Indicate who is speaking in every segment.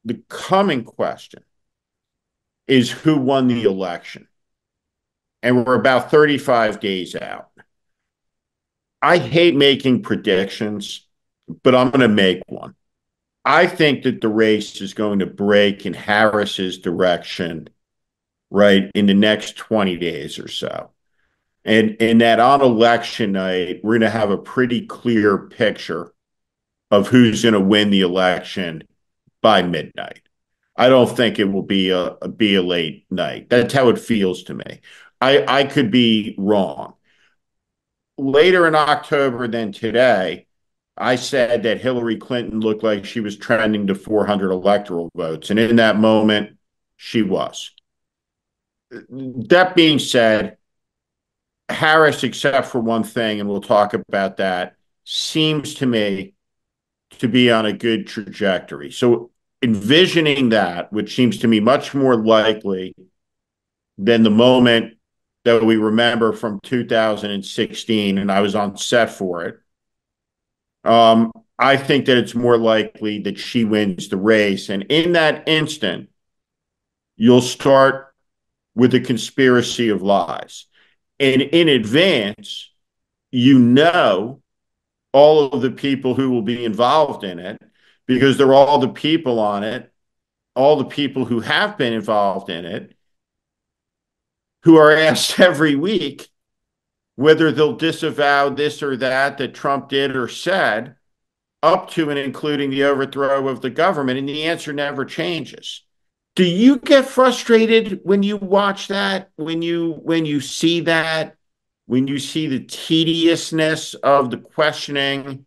Speaker 1: the coming question is who won the election? And we're about 35 days out. I hate making predictions, but I'm going to make one. I think that the race is going to break in Harris's direction, right, in the next 20 days or so. And that on election night, we're going to have a pretty clear picture of who's going to win the election by midnight. I don't think it will be a late night. That's how it feels to me. I could be wrong. Later in October than today, I said that Hillary Clinton looked like she was trending to 400 electoral votes. And in that moment, she was. That being said, Harris, except for one thing, and we'll talk about that, seems to me to be on a good trajectory. So envisioning that, which seems to me much more likely than the moment that we remember from 2016, and I was on set for it. I think that it's more likely that she wins the race. And in that instant, you'll start with a conspiracy of lies. And in advance, you know all of the people who will be involved in it because they're all the people on it, all the people who have been involved in it, who are asked every week whether they'll disavow this or that that Trump did or said, up to and including the overthrow of the government. And the answer never changes. Do you get frustrated when you watch that, when you see that, when you see the tediousness of the questioning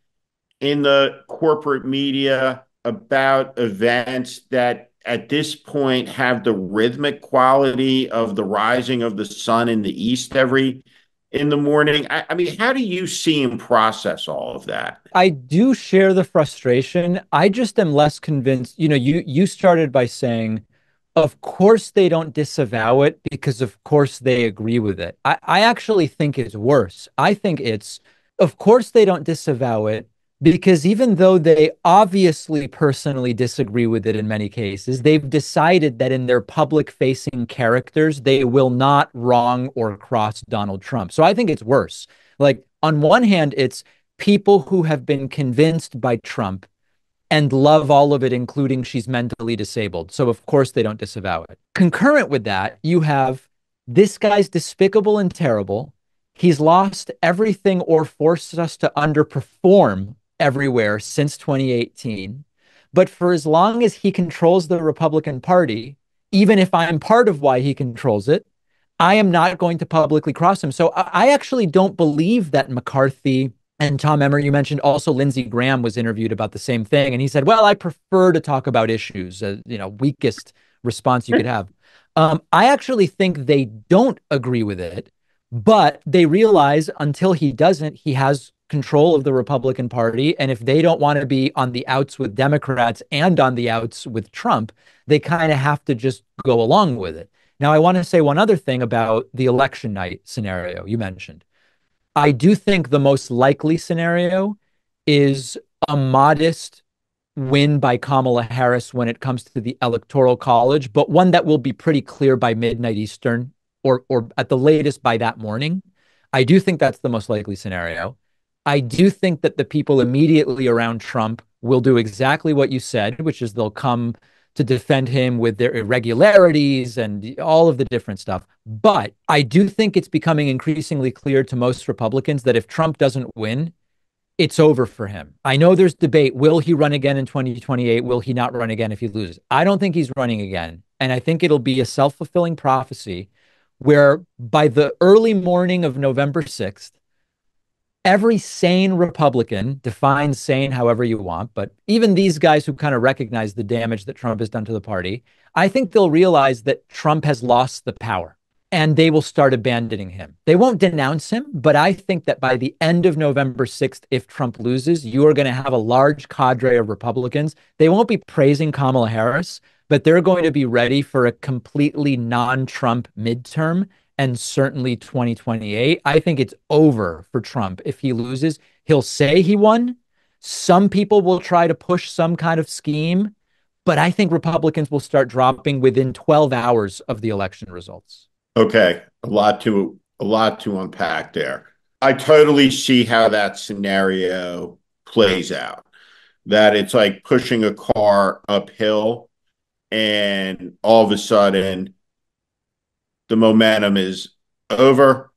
Speaker 1: in the corporate media about events that at this point have the rhythmic quality of the rising of the sun in the east every in the morning? I mean, how do you see and process all of that?
Speaker 2: I do share the frustration. I just am less convinced. You started by saying, of course they don't disavow it because of course they agree with it. I actually think it's worse. I think it's, of course they don't disavow it because even though they obviously personally disagree with it in many cases, they've decided that in their public facing characters, they will not wrong or cross Donald Trump. So I think it's worse. Like, on one hand, it's people who have been convinced by Trump and love all of it, including she's mentally disabled. So, of course, they don't disavow it. Concurrent with that, you have this guy's despicable and terrible. He's lost everything or forced us to underperform everywhere since 2018. But for as long as he controls the Republican Party, even if I'm part of why he controls it, I am not going to publicly cross him. So I actually don't believe that McCarthy and Tom Emmer, you mentioned also Lindsey Graham was interviewed about the same thing. And he said, well, I prefer to talk about issues, weakest response you could have. I actually think they don't agree with it, but they realize until he doesn't, he has control of the Republican Party. And if they don't want to be on the outs with Democrats and on the outs with Trump, they kind of have to just go along with it. Now, I want to say one other thing about the election night scenario you mentioned. I do think the most likely scenario is a modest win by Kamala Harris when it comes to the Electoral College, but one that will be pretty clear by midnight Eastern or at the latest by that morning. I do think that's the most likely scenario. I do think that the people immediately around Trump will do exactly what you said, which is they'll come to defend him with their irregularities and all of the different stuff. But I do think it's becoming increasingly clear to most Republicans that if Trump doesn't win, it's over for him. I know there's debate. Will he run again in 2028? Will he not run again if he loses? I don't think he's running again. And I think it'll be a self-fulfilling prophecy where by the early morning of November 6th, every sane Republican, define sane however you want, but even these guys who kind of recognize the damage that Trump has done to the party, I think they'll realize that Trump has lost the power and they will start abandoning him. They won't denounce him, but I think that by the end of November 6th, if Trump loses, you are going to have a large cadre of Republicans. They won't be praising Kamala Harris, but they're going to be ready for a completely non-Trump midterm and certainly 2028. I think it's over for Trump if he loses. He'll say he won. Some people will try to push some kind of scheme, but I think Republicans will start dropping within 12 hours of the election results.
Speaker 1: Okay, a lot to unpack there. I totally see how that scenario plays out. That it's like pushing a car uphill and all of a sudden the momentum is over,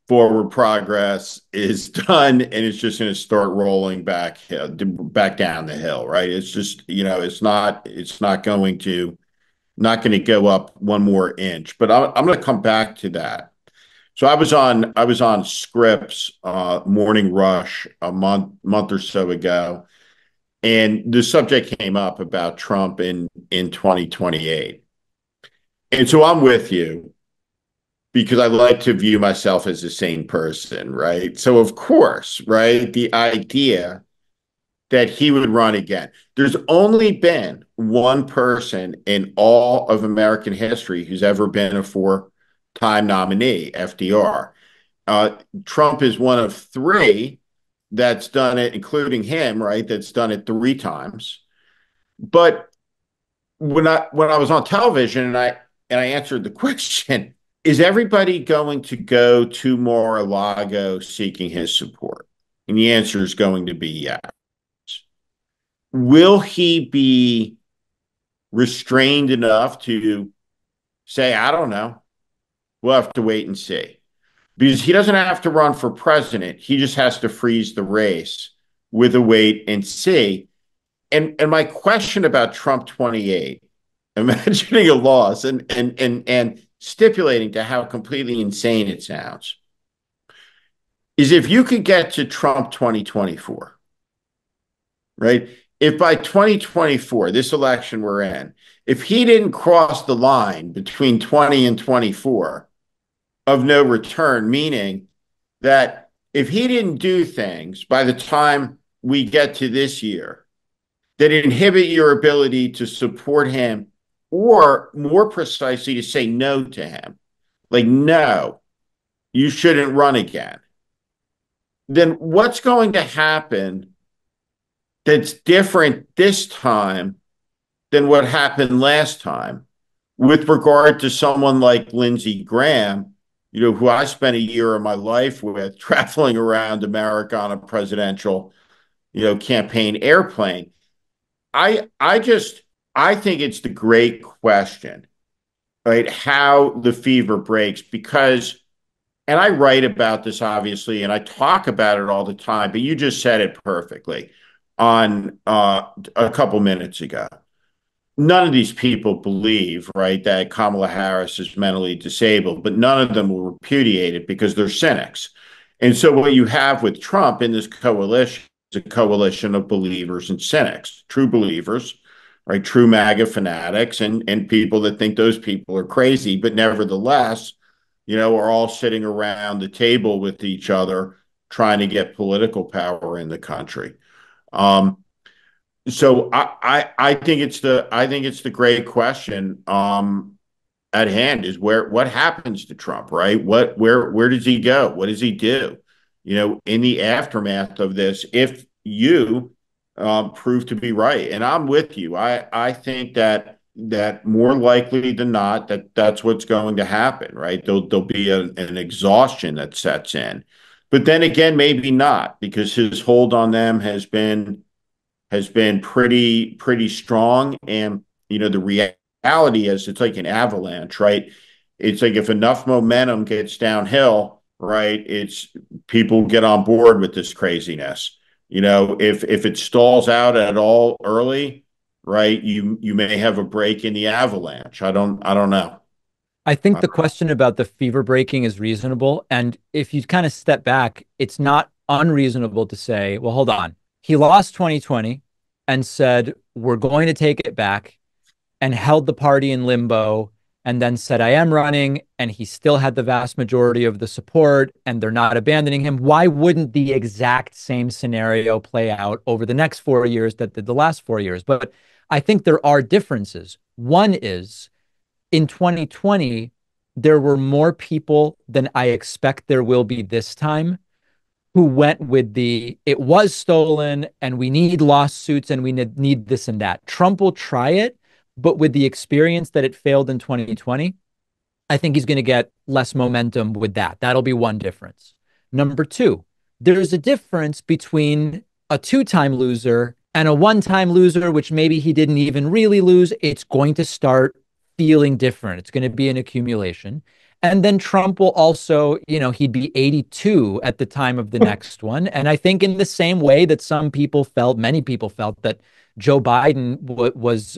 Speaker 1: forward progress is done, and it's just going to start rolling back down the hill, right? It's just, it's not going to go up one more inch. But I'm going to come back to that. So I was on Scripps Morning Rush a month or so ago, and the subject came up about Trump in 2028. And so I'm with you because I like to view myself as a sane person, right? So of course, right, the idea that he would run again. There's only been one person in all of American history who's ever been a four-time nominee, FDR. Uh, Trump is one of three that's done it, including him, right? That's done it three times. But when I was on television and I answered the question, is everybody going to go to Mar-a-Lago seeking his support? And the answer is going to be yes. Will he be restrained enough to say, I don't know? We'll have to wait and see. Because he doesn't have to run for president. He just has to freeze the race with a wait and see. And my question about Trump 28, imagining a loss and stipulating to how completely insane it sounds, is if you could get to Trump 2024, right? If by 2024, this election we're in, if he didn't cross the line between 20 and 24 of no return, meaning that if he didn't do things by the time we get to this year that inhibit your ability to support him, or more precisely, to say no to him, like, no, you shouldn't run again, then what's going to happen that's different this time than what happened last time with regard to someone like Lindsey Graham, who I spent a year of my life with traveling around America on a presidential, campaign airplane. I think it's the great question, right? How the fever breaks, because, and I write about this obviously, and I talk about it all the time, but you just said it perfectly on a couple minutes ago. None of these people believe, right, that Kamala Harris is mentally disabled, but none of them will repudiate it because they're cynics. And so what you have with Trump in this coalition is a coalition of believers and cynics, true believers, right, true MAGA fanatics, and people that think those people are crazy, but nevertheless, are all sitting around the table with each other trying to get political power in the country. Um, so I think it's the great question at hand, is what happens to Trump, right? Where does he go? What does he do? In the aftermath of this, if you prove to be right, and I'm with you, I think that more likely than not that's what's going to happen, right? There'll be an exhaustion that sets in, but then again, maybe not, because his hold on them has been pretty strong. And the reality is it's like an avalanche, right? It's like if enough momentum gets downhill, right, it's people get on board with this craziness. If it stalls out at all early, right, you may have a break in the avalanche. I don't know.
Speaker 2: I think the question about the fever breaking is reasonable. And if you kind of step back, it's not unreasonable to say, well, hold on. He lost 2020 and said, we're going to take it back, and held the party in limbo, and then said, I am running. And he still had the vast majority of the support, and they're not abandoning him. Why wouldn't the exact same scenario play out over the next 4 years that did the last 4 years? But I think there are differences. One is, in 2020, there were more people than I expect there will be this time who went with the it was stolen and we need lawsuits and we need this and that. Trump will try it, but with the experience that it failed in 2020, I think he's going to get less momentum with that. That'll be one difference. Number two, there's a difference between a two-time loser and a one-time loser, which maybe he didn't even really lose. It's going to start feeling different. It's going to be an accumulation. And then Trump will also, he'd be 82 at the time of the next one. And I think in the same way that many people felt that Joe Biden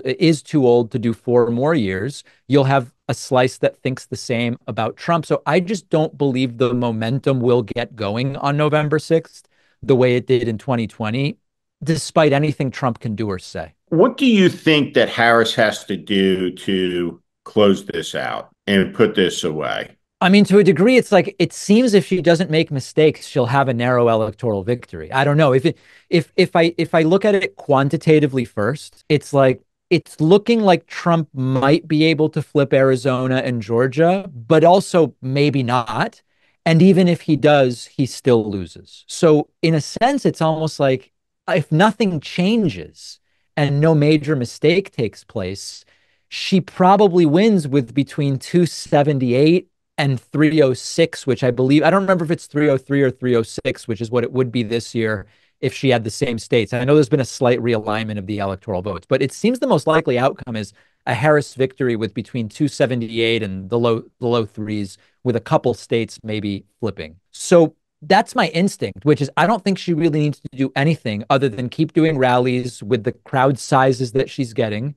Speaker 2: is too old to do 4 more years, you'll have a slice that thinks the same about Trump. So I just don't believe the momentum will get going on November 6th the way it did in 2020, despite anything Trump can do or say.
Speaker 1: What do you think that Harris has to do to close this out and put this away?
Speaker 2: I mean, to a degree, it's like it seems if she doesn't make mistakes, she'll have a narrow electoral victory. I don't know if I look at it quantitatively first, it's like it's looking like Trump might be able to flip Arizona and Georgia, but also maybe not. And even if he does, he still loses. So in a sense, it's almost like if nothing changes and no major mistake takes place, she probably wins with between 278 and 306, which I believe, I don't remember if it's 303 or 306, which is what it would be this year if she had the same states. I know there's been a slight realignment of the electoral votes, but it seems the most likely outcome is a Harris victory with between 278 and the low threes, with a couple states maybe flipping. So that's my instinct, which is I don't think she really needs to do anything other than keep doing rallies with the crowd sizes that she's getting.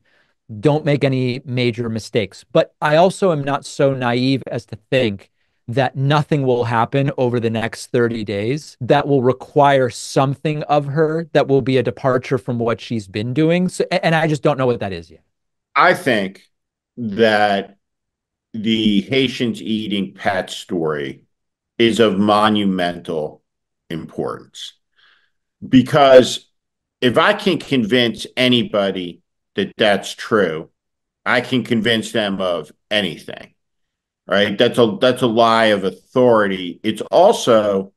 Speaker 2: Don't make any major mistakes. But I also am not so naive as to think that nothing will happen over the next 30 days that will require something of her that will be a departure from what she's been doing. So, and I just don't know what that is yet.
Speaker 1: I think that the Haitians eating pet story is of monumental importance, because if I can convince anybody that that's true, I can convince them of anything. Right? That's a lie of authority. It's also,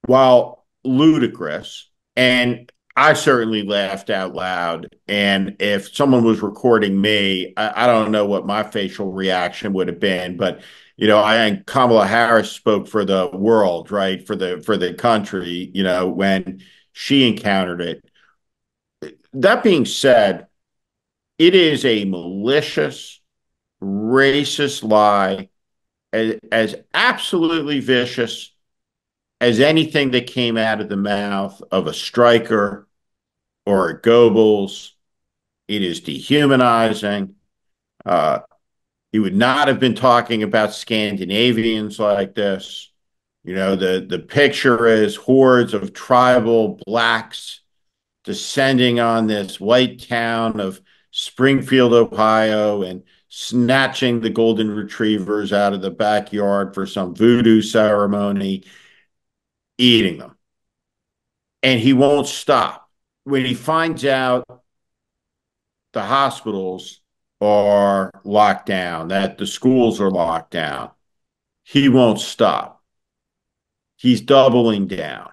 Speaker 1: while ludicrous, and I certainly laughed out loud. And if someone was recording me, I don't know what my facial reaction would have been. But I think Kamala Harris spoke for the world, right? For the country, when she encountered it. That being said, it is a malicious, racist lie, as absolutely vicious as anything that came out of the mouth of a Stryker or a Goebbels. It is dehumanizing. He would not have been talking about Scandinavians like this. The picture is hordes of tribal blacks descending on this white town of Springfield, Ohio, and snatching the golden retrievers out of the backyard for some voodoo ceremony, eating them. And he won't stop. When he finds out the hospitals are locked down, that the schools are locked down, he won't stop. He's doubling down.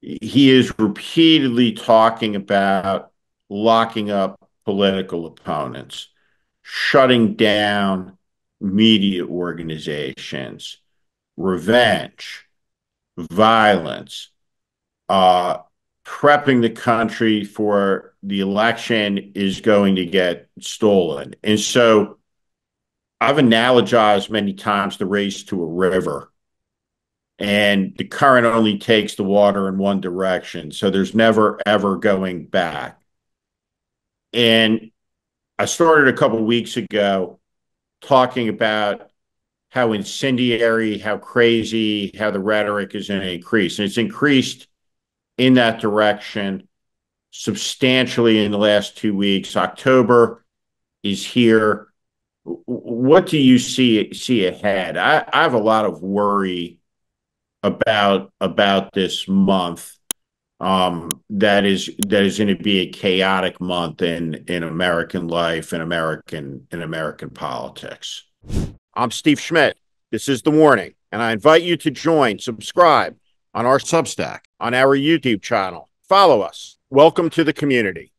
Speaker 1: He is repeatedly talking about locking up political opponents, shutting down media organizations, revenge, violence, prepping the country for the election is going to get stolen. And so I've analogized many times the race to a river, and the current only takes the water in one direction. So there's never, ever going back. And I started a couple of weeks ago talking about how incendiary, how crazy, how the rhetoric is going to increase. And it's increased in that direction substantially in the last 2 weeks. October is here. What do you see ahead? I have a lot of worry about this month. That is going to be a chaotic month in American life and American politics. I'm Steve Schmidt. This is The Warning, and I invite you to subscribe, on our Substack, on our YouTube channel. Follow us. Welcome to the community.